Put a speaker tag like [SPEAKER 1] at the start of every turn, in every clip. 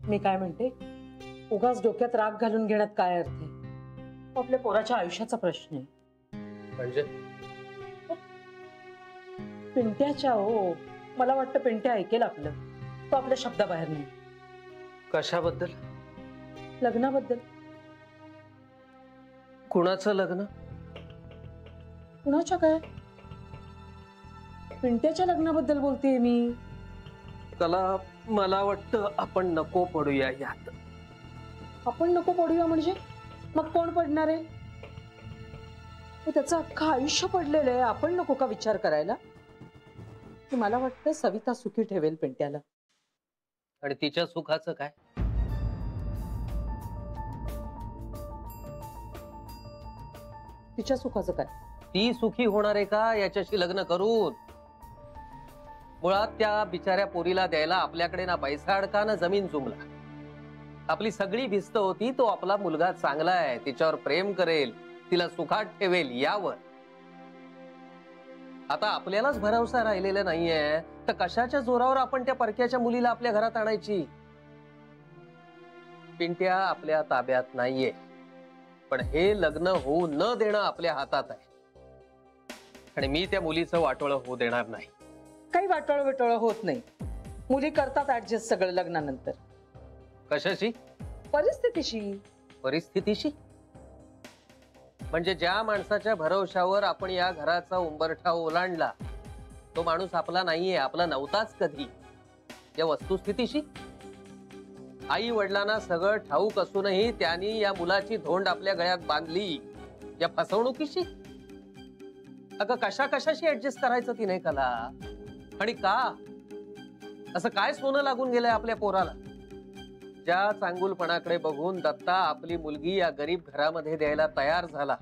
[SPEAKER 1] मी काय म्हणते, उगाच डोक्यात राग घालून घेण्यात काय अर्थ आहे? आपल्या पोराच्या आयुष्याचा प्रश्न आहे.
[SPEAKER 2] म्हणजे
[SPEAKER 1] पिंट्याच्या हो, मला वाटतं पिंट्या ऐकेल आपलं. तो आपल्या शब्दाबाहेर नाही.
[SPEAKER 2] कशाबद्दल?
[SPEAKER 1] लग्नाबद्दल.
[SPEAKER 2] कुणाचं लग्न?
[SPEAKER 1] कुणाच्या काय? पिंट्याच्या लग्नाबद्दल बोलतेय मी.
[SPEAKER 2] कला, मला वाटतं आपण नको पडूया यात.
[SPEAKER 1] आपण नको पडूया म्हणजे मग कोण पडणार आहे? त्याचं अख्खं आयुष्य पडलेलं आहे. आपण नको का विचार करायला? मला वाटतं सविता सुखी ठेवेल पिंट्याला.
[SPEAKER 2] आणि तिच्या सुखाचं काय?
[SPEAKER 1] तिच्या सुखाचं काय?
[SPEAKER 2] ती सुखी होणार आहे का याच्याशी लग्न करून? मुळात त्या बिचाऱ्या पोरीला द्यायला आपल्याकडे ना पैसा अडका ना जमीन जुमला. आपली सगळी भिस्त होती तो आपला मुलगा चांगला आहे, तिच्यावर प्रेम करेल, तिला सुखात ठेवेल यावर. आता आपल्यालाच भरवसा राहिलेला नाहीये तर कशाच्या जोरावर आपण त्या परक्याच्या मुलीला आपल्या घरात आणायची? पिंट्या आपल्या ताब्यात नाहीये, पण हे लग्न होऊ न देणं आपल्या हातात आहे. आणि मी त्या मुलीचं वाटोळं होऊ देणार नाही.
[SPEAKER 1] काही वाटोळं विटोळं होत नाही. मुली करतात ऍडजस्ट सगळं लग्नानंतर.
[SPEAKER 2] कशाशी?
[SPEAKER 1] परिस्थितीशी.
[SPEAKER 2] परिस्थितीशी? म्हणजे ज्या माणसाच्या भरवशावर आपण या घराचा उंबरठा ओलांडला तो माणूस आपला नाहीये, आपला नव्हताच कधी, या वस्तुस्थितीशी? आई वडिलांना सगळं ठाऊक असूनही त्यांनी या मुलाची धोंड आपल्या गळ्यात बांधली, या फसवणुकीशी? अगं कशा कशाशी ऍडजस्ट करायचं ती नाही कला? आणि का असं काय सोनं लागून गेलंय आपल्या पोराला? ज्या चांगुलपणाकडे बघून दत्ता आपली मुलगी या गरीब घरामध्ये द्यायला तयार झाला,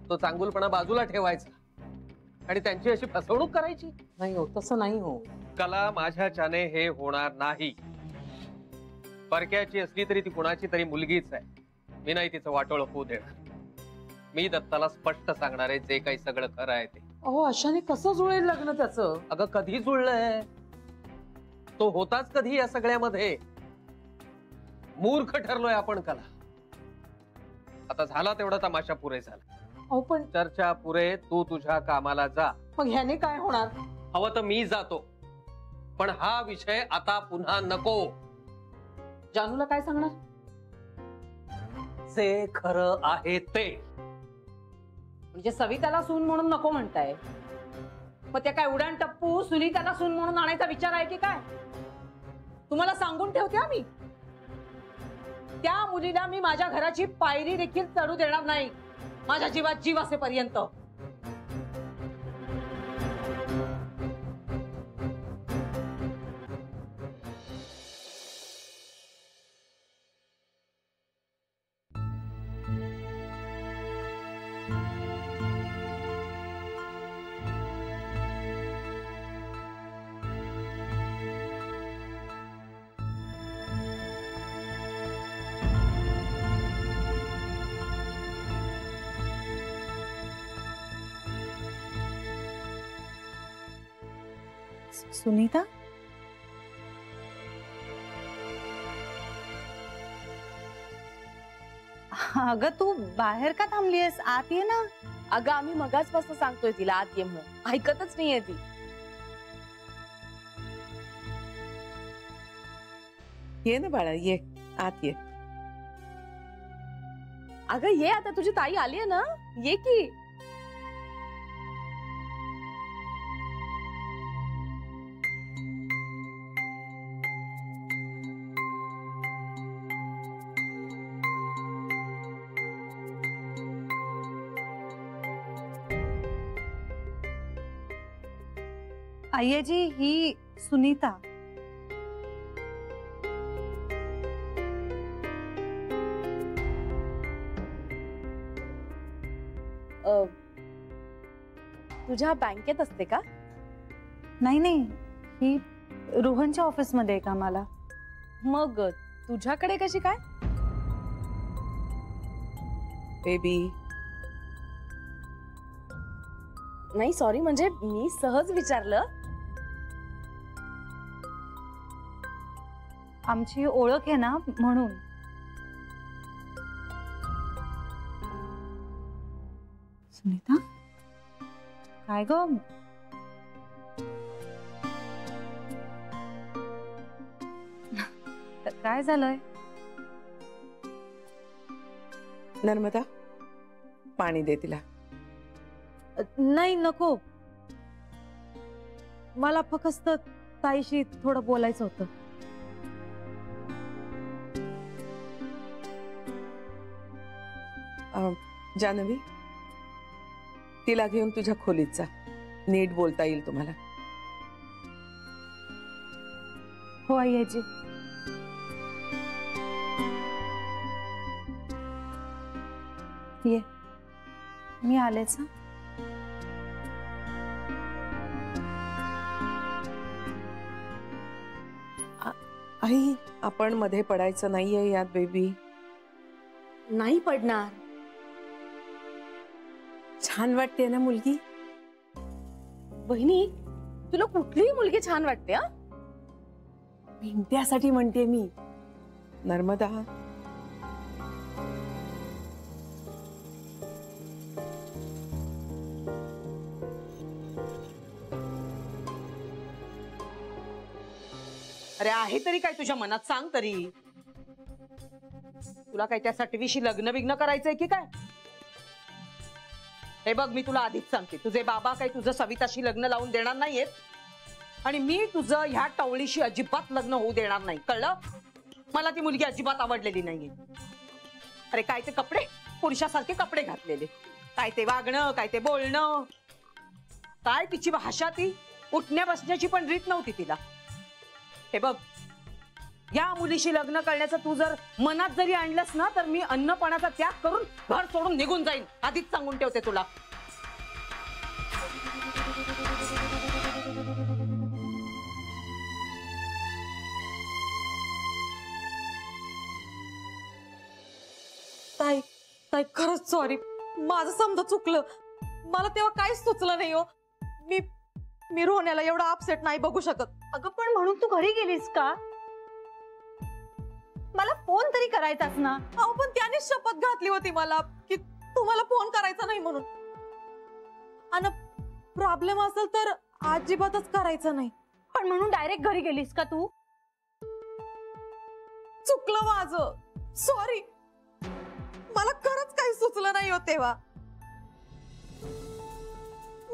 [SPEAKER 2] तो चांगुलपणा बाजूला ठेवायचा आणि त्यांची अशी फसवणूक करायची?
[SPEAKER 1] नाही हो, तसं नाही हो.
[SPEAKER 2] कला, माझ्याच्याने हे होणार नाही. परक्याची असली तरी ती कुणाची तरी मुलगीच आहे. मी नाही तिचं वाटोळं होऊ देणार. मी दत्ताला स्पष्ट सांगणार आहे जे काही सगळं खरं आहे ते.
[SPEAKER 1] अहो, अशाने कसं जुळेल लग्न त्याचं?
[SPEAKER 2] अगं कधी जुळलंय? तो होताच कधी या सगळ्यामध्ये? मूर्ख ठरलोय आपण कला. आता झाला तेवढा तमाशा पुरे झाला.
[SPEAKER 1] अहो पण
[SPEAKER 2] चर्चा पुरे, तू तुझ्या कामाला जा.
[SPEAKER 1] मग ह्याने काय होणार?
[SPEAKER 2] हवं तर मी जातो, पण हा विषय आता पुन्हा नको.
[SPEAKER 1] जानूला काय सांगणार?
[SPEAKER 2] जे खरं आहे ते.
[SPEAKER 1] म्हणजे सविताला सून म्हणून नको म्हणताय? मग त्या काय उडान टप्पू सुनीताला सून म्हणून आणायचा विचार आहे की काय? तुम्हाला सांगून ठेवते मी, त्या मुलीला मी माझ्या घराची पायरी देखील चढू देणार नाही, माझ्या जीवात जीव असेपर्यंत.
[SPEAKER 3] सुनीता, अगं तू बाहेर का थांबलीयस? आत ये ना.
[SPEAKER 4] अगं आम्ही मगाचपासून सांगतोय तिला आत ये म्हणून, ऐकतच नाहीये ती.
[SPEAKER 5] ये ना बाळा, ये आत ये.
[SPEAKER 4] अगं ये, आता तुझी ताई आली आहे ना, ये की.
[SPEAKER 3] अय्याजी, ही सुनीता.
[SPEAKER 4] तुझ्या बँकेत असते का?
[SPEAKER 3] नाही नाही, ही रोहनच्या ऑफिस मध्ये आहे कामाला.
[SPEAKER 4] मग तुझ्याकडे कशी काय?
[SPEAKER 5] बेबी,
[SPEAKER 4] नाही सॉरी, म्हणजे मी सहज विचारलं.
[SPEAKER 3] आमची ओळख आहे ना म्हणून. सुनीता काय ग? काय झालंय?
[SPEAKER 5] नर्मदा पाणी दे तिला.
[SPEAKER 4] नाही नको, मला फक्त ताईशी थोडं बोलायचं होतं.
[SPEAKER 5] जानवी तिला घेऊन तुझ्या खोलीत जा, नीट बोलता येईल तुम्हाला.
[SPEAKER 3] हो आई आजी. ये मी आलेच. हं.
[SPEAKER 5] आई आपण मध्ये पडायचं नाहीये यात बेबी.
[SPEAKER 4] नाही पडणार.
[SPEAKER 5] छान वाटते ना मुलगी.
[SPEAKER 4] बहिणी, तुला कुठलीही मुलगी छान वाटते? हा,
[SPEAKER 5] त्यासाठी म्हणते मी. नर्मदा
[SPEAKER 1] अरे आहे तरी काय तुझ्या मनात, सांग तरी. तुला काय त्या सटवीशी लग्न बिग्न करायचंय की काय? हे बघ, मी तुला आधीच सांगते, तुझे बाबा काही तुझं सविताशी लग्न लावून देणार नाहीयेत आणि मी तुझं ह्या टवळीशी अजिबात लग्न होऊ देणार नाही, कळलं? मला ती मुलगी अजिबात आवडलेली नाहीये. अरे काय ते कपडे, पुरुषासारखे कपडे घातलेले, काय ते वागणं, काय ते बोलणं, काय तिची भाषा, ती उठण्या बसण्याची पण रीत नव्हती तिला. हे बघ, या मुलीशी लग्न करण्याचं तू जर मनात जरी आणलंस ना, तर मी अन्नपणाचा त्याग करून घर सोडून निघून जाईन, आधीच सांगून ठेवते तुला.
[SPEAKER 4] ताई ताई खरंच सॉरी, माझं समजा चुकलं. मला तेव्हा काहीच सुचलं नाही हो. मी रोहण्याला एवढा अपसेट नाही बघू शकत.
[SPEAKER 3] अगं पण म्हणून तू घरी गेलीस का? मला फोन तरी करायचाच ना.
[SPEAKER 4] अहो पण त्याने शपथ घातली होती मला की तुम्हाला फोन करायचा नाही म्हणून. आणि प्रॉब्लेम असेल तर अजिबातच करायचं नाही.
[SPEAKER 3] पण म्हणून डायरेक्ट घरी गेलीस का तू?
[SPEAKER 4] चुकलं माझं, सॉरी. मला खरंच काही सुचलं नाही हो तेव्हा.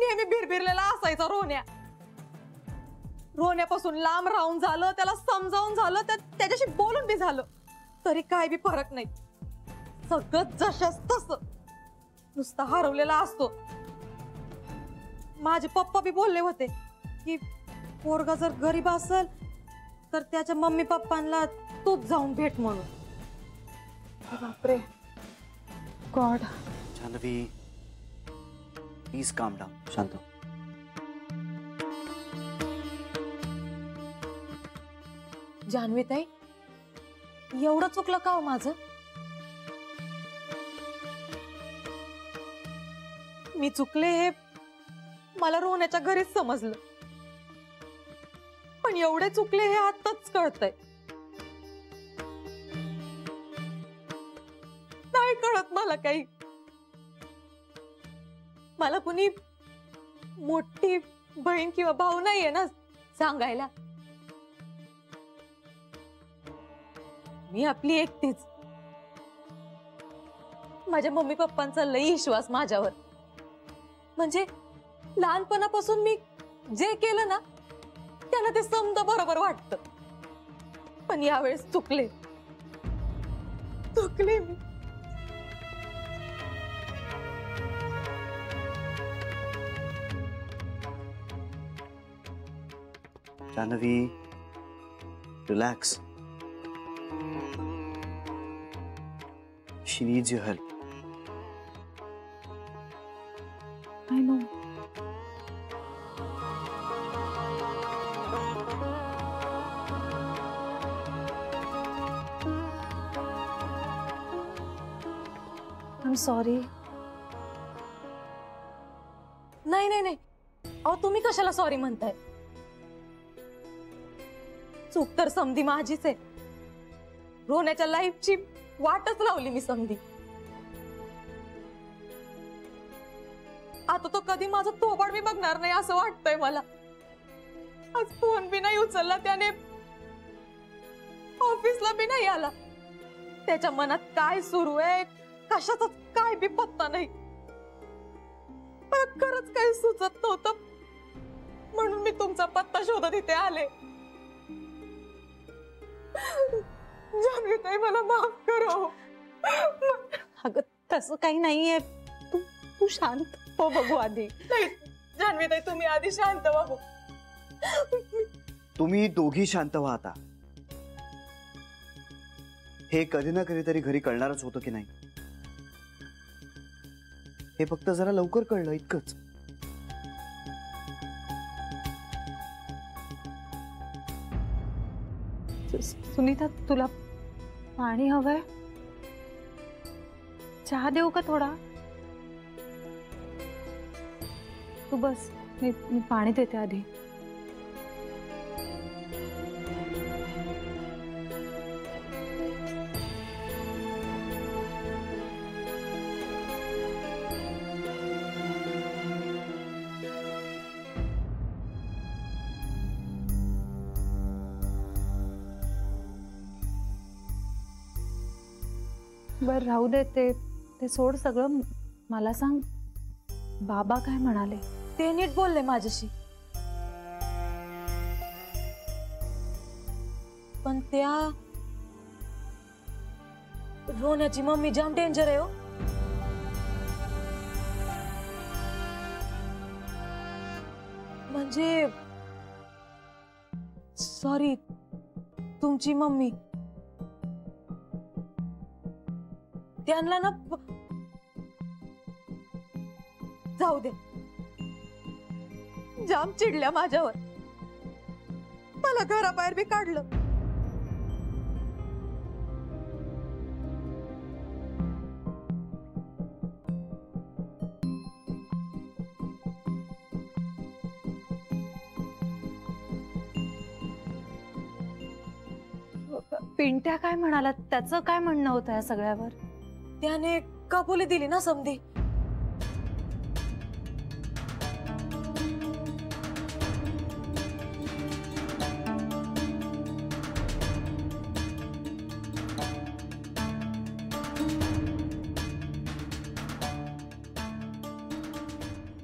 [SPEAKER 4] नेहमी बिरबिरलेला असायचा रोहण्या. रोहण्यापासून लांब राहून झालं, त्याला समजावून झालं, त्याच्याशी बोलून बी झालं, तरी काय बी फरक नाही. सगळं जशाच तसं, नुसता हरवलेला असतो. माझे पप्पा बी बोलले होते की पोरगा जर गरीब असेल तर त्याच्या मम्मी पप्पांना तूच जाऊन भेट म्हणून. बापरे गॉड.
[SPEAKER 6] जानवी प्लीज काम डाऊन. शांत.
[SPEAKER 4] जान्हवी ताई, एवढं चुकलं का हो माझं? मी चुकले हे मला रोहण्याच्या घरीच समजलं, पण एवढे चुकले हे आताच कळतंय. नाही कळत मला काही. मला कुणी मोठी बहीण किंवा भाऊ नाहीये ना सांगायला. मी आपली एकटीच. माझ्या मम्मी पप्पांचा लई विश्वास माझ्यावर. म्हणजे लहानपणापासून मी जे केलं ना त्यांना ते समजा बरोबर वाटतं. पण यावेळेस चुकले मी.
[SPEAKER 6] Janhavi relax. She needs your help.
[SPEAKER 3] I know. I'm sorry.
[SPEAKER 4] नाही. अहो तुम्ही कशाला सॉरी म्हणताय? चूक तर समधी माझीच आहे. रोहण्याच्या लाईफची वाटच लावली मी समधी. आता तो कधी माझा तोबाड मी बघणार नाही असं वाटतंय मला. आज फोन बी नाही उचलला त्याने, ऑफिसला बी नाही आला. त्याच्या मनात काय सुरू आहे कशाचा काय बी पत्ता नाही. मला खरंच काही सुचत नव्हतं म्हणून मी तुमचा पत्ता शोधत इथे आले. जान्हवीताई मला माफ करा.
[SPEAKER 3] अगं तसं काही नाहीये, तू तू शांत हो, बघू आधी.
[SPEAKER 4] नाही जान्हवीताई, तुम्ही आधी शांत व्हा.
[SPEAKER 6] तुम्ही दोघी शांत व्हा आता. हे कधी ना कधीतरी घरी कळणारच होतं की नाही, हे फक्त जरा लवकर कळलं इतकंच.
[SPEAKER 3] सुनीता, तुला पाणी हवंय? चहा देऊ का थोडा? तू बस, मी पाणी देते आधी. बर राहू दे, ते सोड सगळं. मला सांग, बाबा काय म्हणाले?
[SPEAKER 4] ते नीट बोलले माझ्याशी, पण त्या रोहण्याची मम्मी जाम डेंजर आहे हो. म्हणजे सॉरी, तुमची मम्मी. त्यांना ना जाऊ दे, जाम चिडल्या माझ्यावर. मला घराबाहेर बी काढलं.
[SPEAKER 3] पिंट्या काय म्हणाला? त्याचं काय म्हणणं होतं या सगळ्यावर?
[SPEAKER 4] त्याने कबुली दिली ना समधी.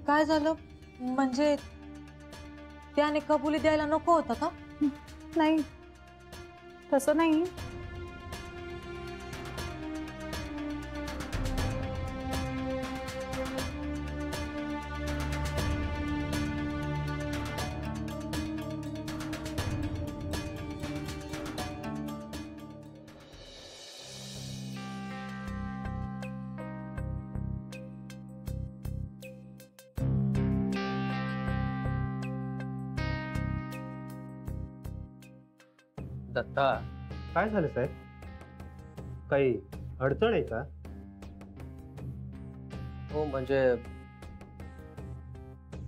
[SPEAKER 4] काय झालं म्हणजे त्याने कबुली द्यायला नको होतं का?
[SPEAKER 3] नाही, तसं नाही.
[SPEAKER 2] दत्ता,
[SPEAKER 7] काय झालं साहेब? काही अडचण आहे का?
[SPEAKER 2] हो म्हणजे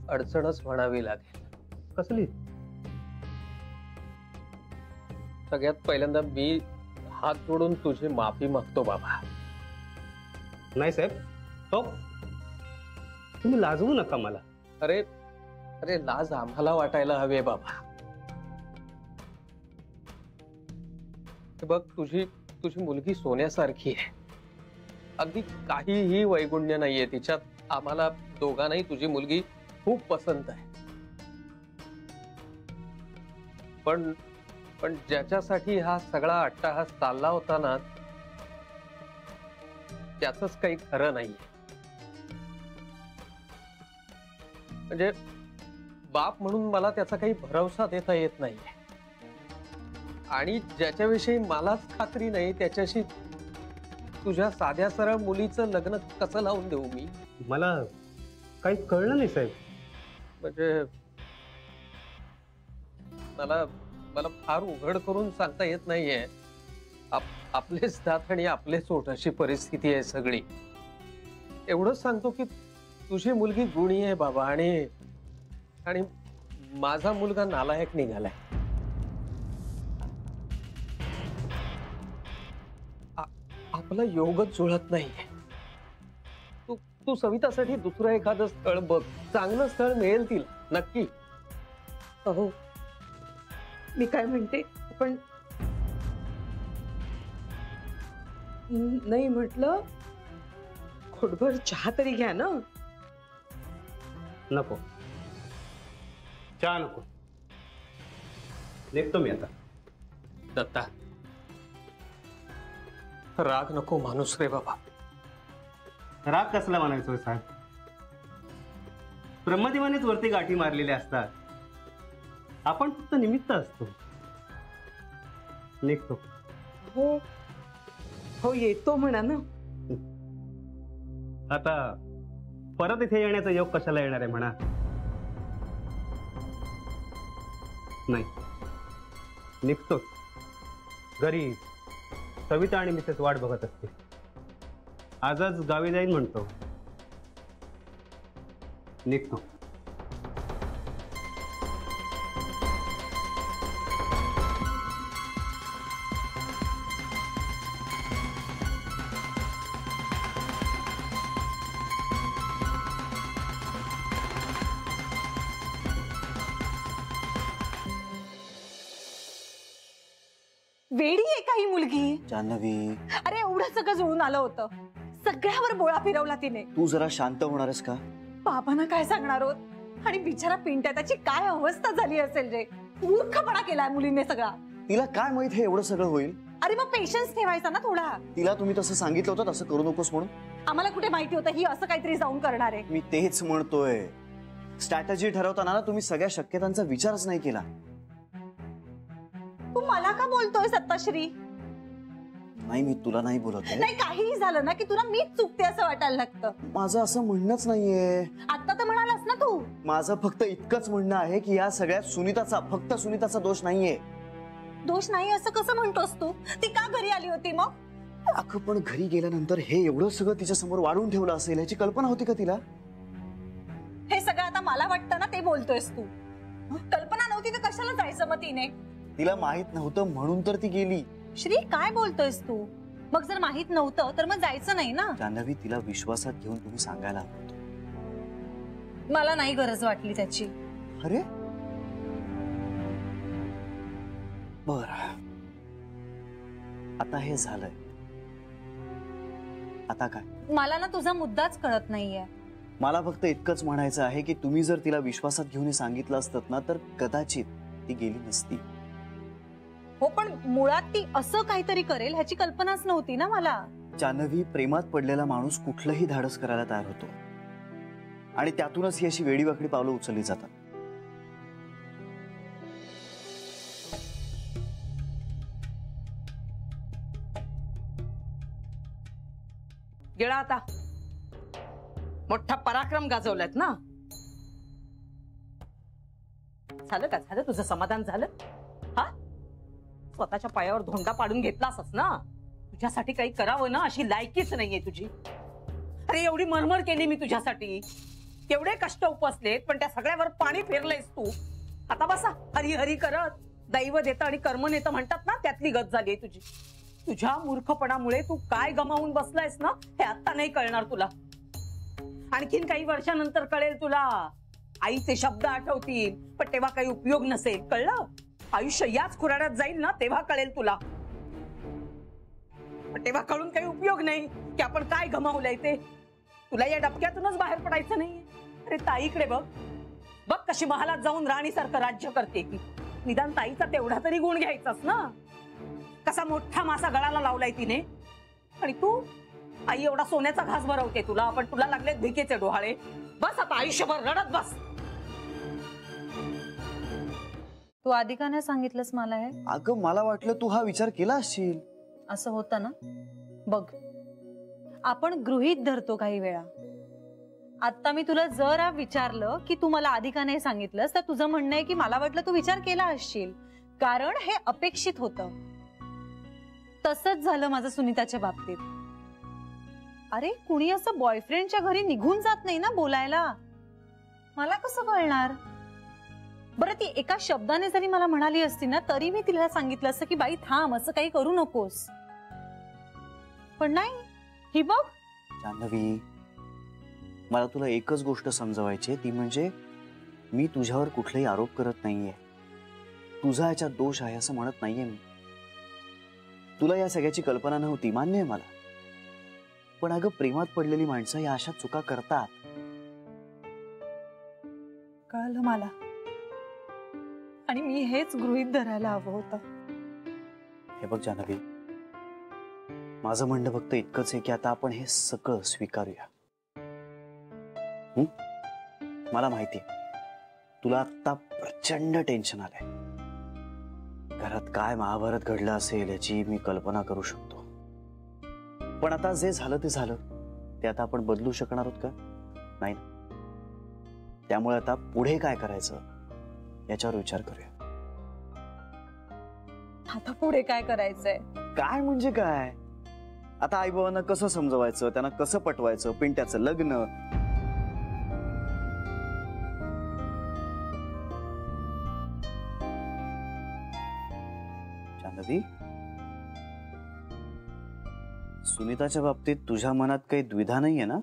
[SPEAKER 2] अडचणच म्हणावी लागेल.
[SPEAKER 7] कसली?
[SPEAKER 2] सगळ्यात पहिल्यांदा मी हात जोडून तुझी माफी मागतो बाबा.
[SPEAKER 7] नाही साहेब, हो, तुम्ही लाजवू नका मला.
[SPEAKER 2] अरे अरे लाज आम्हाला वाटायला हवे बाबा. बघ, तुझी मुलगी सोन्यासारखी आहे. अगदी काहीही वैगुण्य नाहीये तिच्यात. आम्हाला दोघांनाही तुझी मुलगी खूप पसंत आहे. पण ज्याच्यासाठी हा सगळा अट्टाहास चालला होता ना, त्याचंच काही खरं नाहीये. म्हणजे बाप म्हणून मला त्याचा काही भरवसा देता येत नाहीये. आणि ज्याच्याविषयी मलाच खात्री नाही त्याच्याशी तुझ्या साध्या सरळ मुलीचं लग्न कसं लावून देऊ मी?
[SPEAKER 7] मला काही कळलं नाही साहेब.
[SPEAKER 2] म्हणजे मला फार उघड करून सांगता येत नाहीये. आपलेच दात आणि आपलेच ओठ अशी परिस्थिती आहे सगळी. एवढंच सांगतो की तुझी मुलगी गुणी आहे बाबा, आणि माझा मुलगा नालायक निघालाय. आपला योगच जुळत नाहीये. तू तू सवितासाठी दुसरं एखादं स्थळ बघ. चांगलं स्थळ मिळेल तिला नक्की.
[SPEAKER 5] अहो मी काय म्हणते, पण नाही म्हटलं घोटभर चहा तरी घ्या ना.
[SPEAKER 7] नको, चहा नको, निघतो मी आता.
[SPEAKER 2] दत्ता, राग नको माणूस रे बाबा.
[SPEAKER 7] राग कसला म्हणायचोय साहेब? ब्रह्मदेवानेच वरती गाठी मारलेल्या असतात, आपण फक्त निमित्त असतो. निघतो.
[SPEAKER 5] हो हो येतो म्हणा ना.
[SPEAKER 7] आता परत इथे येण्याचा योग कशाला येणार आहे म्हणा. नाही, निघतोच. घरी सविता आणि मिसेस वाट बघत असते. आजच गावी जाईन म्हणतो. निघतो.
[SPEAKER 1] वेडी आहे का ही मुलगी?
[SPEAKER 6] जान्हवी,
[SPEAKER 1] अरे एवढं सगळं जुळून आलं होतं, सगळ्यावर बोळा फिरवला तिने.
[SPEAKER 6] तू जरा शांत होणारस का?
[SPEAKER 1] बाबांना काय सांगणार आहोत? आणि बिचारा पिंट्या, त्याची काय अवस्था झाली असेल रे. मूर्खपणा केलाय मुलीने सगळा.
[SPEAKER 6] तिला काय माहित हे एवढं सगळं होईल?
[SPEAKER 1] अरे मग पेशन्स ठेवायचा ना थोडा.
[SPEAKER 6] तिला तुम्ही तसं सांगितलं होतं तसं करू नकोस म्हणून?
[SPEAKER 1] आम्हाला कुठे माहिती होतं ही असं काहीतरी जाऊन करणार आहे.
[SPEAKER 6] मी तेच म्हणतोय. स्ट्रॅटेजी ठरवताना ना तुम्ही सगळ्या शक्यतांचा विचारच नाही केला.
[SPEAKER 1] तू मला का बोलतोय सत्ताश्री?
[SPEAKER 6] नाही, मी तुला नाही बोलत आहे.
[SPEAKER 1] नाही, काहीही झालं ना की तुला मीच चुकते असं वाटायला लागतं.
[SPEAKER 6] माझं असं म्हणणंच नाहीये.
[SPEAKER 1] आता तर म्हणालास ना तू.
[SPEAKER 6] माझं फक्त इतकंच म्हणणं आहे की या सगळ्यात सुनीताचा, फक्त सुनीताचा दोष नाहीये.
[SPEAKER 1] दोष नाही असं कसं म्हणतोस तू? ती का घरी आली होती मग?
[SPEAKER 6] अगं पण घरी गेल्यानंतर हे एवढं सगळं तिच्या समोर वाढून ठेवलं असेल याची कल्पना होती का तिला?
[SPEAKER 1] हे सगळं आता मला वाटतं ना ते बोलतोयस तू. कल्पना नव्हती तर कशाला जायचं मग तिने?
[SPEAKER 6] तिला माहित नव्हतं म्हणून तर ती गेली.
[SPEAKER 1] श्री, काय बोलतोयस तू? मग जर माहित नव्हतं तर मग जायचं नाही ना.
[SPEAKER 6] जान्हवी, तिला विश्वासात घेऊन तुम्ही सांगायला हवं होतं.
[SPEAKER 1] मला नाही गरज वाटली त्याची.
[SPEAKER 6] अरे बर, आता हे झालंय, आता काय?
[SPEAKER 1] मला ना तुझा मुद्दाच कळत नाहीये.
[SPEAKER 6] मला फक्त इतकंच म्हणायचं आहे की तुम्ही जर तिला विश्वासात घेऊन हे सांगितलं असतं ना तर कदाचित ती गेली नसती.
[SPEAKER 1] हो, पण मुळात ती असं काहीतरी करेल ह्याची कल्पनाच नव्हती ना मला.
[SPEAKER 6] जान्हवी, प्रेमात पडलेला माणूस कुठलंही धाडस करायला तयार होतो आणि त्यातूनच ही अशी वेडीवाकडी पावलं उचलली जातात.
[SPEAKER 5] गेला आता मोठा पराक्रम गाजवलात ना. झालं का? झालं तुझं समाधान झालं? हा, स्वतःच्या पायावर धोंडा पाडून घेतलासच ना. तुझ्यासाठी काही करावं ना अशी लायकीच नाहीये तुझी. अरे एवढी मरमर केली मी तुझ्यासाठी, केवढे कष्ट उपसलेत, पण त्या सगळ्यावर पाणी फेरलंयस तू. आता बसा हरी हरी करत. दैव देतं आणि कर्म नेतं म्हणतात ना, त्यातली गत झालीये तुझी. तुझ्या मूर्खपणामुळे तू काय गमावून बसलायस ना हे आता नाही कळणार तुला. आणखीन काही वर्षानंतर कळेल तुला. आईचे शब्द आठवतील, पण तेव्हा काही उपयोग नसेल. कळलं? आयुष्य याच खुराड्यात जाईल ना तेव्हा कळेल तुला. पण तेव्हा कळून काही उपयोग नाही की आपण काय गमावलंय ते. तुला या डबक्यातूनच बाहेर पडायचं नाही. अरे ताईकडे बघ, बघ कशी महालात जाऊन राणीसारखं राज्य करते की. निदान ताईचा तेवढा तरी गुण घ्यायचाच ना. कसा मोठा मासा गळाला लावलाय तिने. आणि तू आई एवढा सोन्याचा घास भरवते तुला, पण तुला लागलेत भिकेचे डोहाळे. बस आता आयुष्यभर रडत बस.
[SPEAKER 4] तू आधी का नाही सांगितलंस मला हे?
[SPEAKER 6] अगं मला वाटलं तू हा विचार केला असशील.
[SPEAKER 4] असं होतं ना. बघ, आपण गृहीत धरतो काही वेळा. आता मी तुला जरा विचारलं की तू मला आधी का नाही सांगितलंस, तर तुझं म्हणणं आहे की मला वाटलं तू विचार केला असशील, कारण हे अपेक्षित होतं. तसंच झालं माझं सुनीताच्या बाबतीत. अरे कुणी असं बॉयफ्रेंडच्या घरी निघून जात नाही ना बोलायला. मला कसं कळणार? बरं, ती एका शब्दाने जरी मला म्हणाली असती ना तरी मी तिला सांगितलं असतं की बाई थांब, असं काही करू नकोस.
[SPEAKER 3] पण नाही, ही बघ.
[SPEAKER 6] जान्हवी, मला तुला एकच गोष्ट समजवायची आहे, ती म्हणजे मी तुझ्यावर कुठलाही आरोप करत नाहीये. तुझा याच्यात दोष आहे असं म्हणत नाहीये मी. तुला या सगळ्याची कल्पना नव्हती, मान्य आहे मला. पण अगं, प्रेमात पडलेली माणसं या अशा चुका करतात.
[SPEAKER 3] कळलं मला, आणि मी हेच गृहीत धरायला हवं होतं.
[SPEAKER 6] हे बघ जान्हवी, माझं म्हणणं फक्त इतकंच आहे की आता आपण हे सगळं स्वीकारूया. मला माहिती तुला आता प्रचंड टेन्शन आलंय. घरात काय महाभारत घडलं असेल याची मी कल्पना करू शकतो. पण आता जे झालं ते झालं. ते आता आपण बदलू शकणार आहोत का? नाही ना. त्यामुळे आता पुढे काय करायचं याच्यावर विचार करूया.
[SPEAKER 3] आता पुढे काय करायचंय?
[SPEAKER 6] काय म्हणजे काय? आता आई बाबांना कसं समजवायचं, त्यांना कसं पटवायचं, पिंट्याचं लग्न. जान्हवी, सुनीताच्या बाबतीत तुझ्या मनात काही द्विधा नाहीये ना?